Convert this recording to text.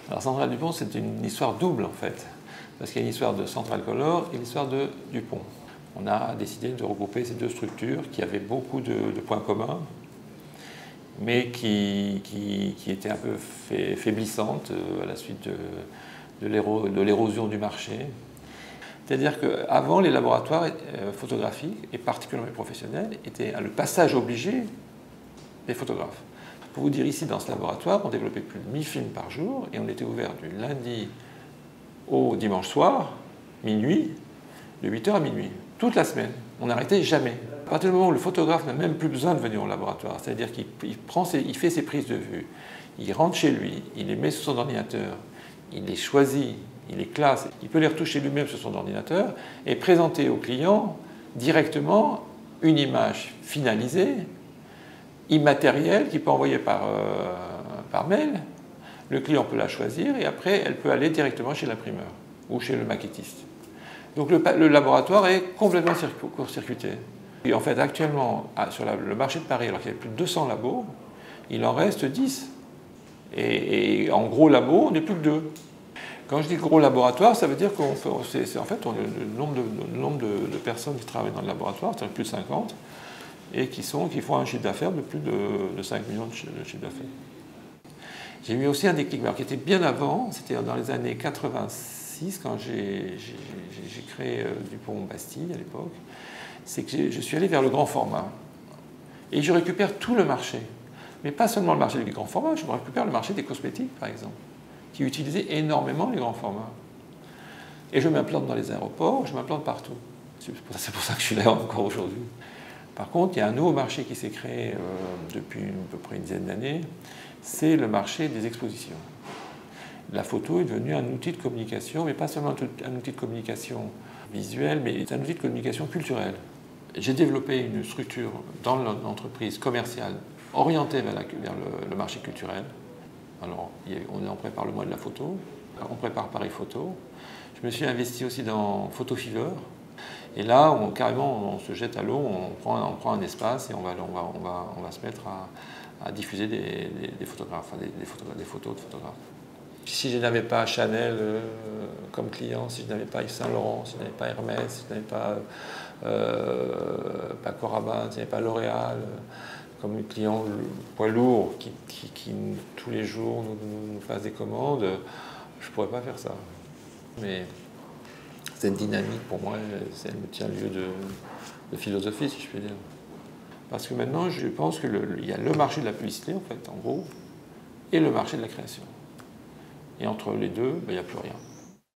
Alors Centrale Dupont, c'est une histoire double en fait, parce qu'il y a une histoire de Centrale Color et l'histoire de Dupont. On a décidé de regrouper ces deux structures qui avaient beaucoup de points communs, mais qui étaient un peu faiblissantes à la suite de l'érosion du marché. C'est-à-dire qu'avant, les laboratoires photographiques, et particulièrement les professionnels, étaient le passage obligé des photographes. Pour vous dire, ici, dans ce laboratoire, on développait plus de 1000 films par jour, et on était ouvert du lundi au dimanche soir, minuit, de 8h à minuit, toute la semaine. On n'arrêtait jamais. À partir du moment où le photographe n'a même plus besoin de venir au laboratoire, c'est-à-dire qu'il fait ses prises de vue, il rentre chez lui, il les met sur son ordinateur, il les choisit, il les classe, il peut les retoucher lui-même sur son ordinateur et présenter au client directement une image finalisée, immatérielle, qu'il peut envoyer par mail. Le client peut la choisir et après elle peut aller directement chez l'imprimeur ou chez le maquettiste. Donc le laboratoire est complètement court-circuité. Et en fait, actuellement, sur le marché de Paris, alors qu'il y a plus de 200 labos, il en reste 10. Et en gros labo, on n'est plus que 2. Quand je dis gros laboratoire, ça veut dire qu'en fait, le nombre de personnes qui travaillent dans le laboratoire, c'est plus de 50, et qui font un chiffre d'affaires de plus de 5 millions de chiffre d'affaires. J'ai eu aussi un déclic, alors qui était bien avant, c'était dans les années 86, quand j'ai créé Dupont-Bastille à l'époque, c'est que je suis allé vers le grand format. Et je récupère tout le marché. Mais pas seulement le marché du grand format, je récupère le marché des cosmétiques, par exemple, qui utilisaient énormément les grands formats. Et je m'implante dans les aéroports, je m'implante partout. C'est pour ça que je suis là encore aujourd'hui. Par contre, il y a un nouveau marché qui s'est créé depuis à peu près une dizaine d'années, c'est le marché des expositions. La photo est devenue un outil de communication, mais pas seulement un outil de communication visuelle, mais un outil de communication culturelle. J'ai développé une structure dans l'entreprise commerciale orientée vers le marché culturel. Alors, on prépare le mois de la photo, on prépare Paris Photo. Je me suis investi aussi dans Photo Fever. Et là, carrément, on se jette à l'eau, on prend un espace et on va se mettre à diffuser des photographes, des photos de photographes. Si je n'avais pas Chanel comme client, si je n'avais pas Yves Saint Laurent, si je n'avais pas Hermès, si je n'avais pas Paco Rabanne, si je n'avais pas L'Oréal, comme client poids lourd qui tous les jours nous fasse des commandes, je ne pourrais pas faire ça. Mais cette dynamique, pour moi, elle me tient lieu de philosophie, si je puis dire. Parce que maintenant, je pense qu'il y a le marché de la publicité, en fait, en gros, et le marché de la création. Et entre les deux, il n'y a plus rien.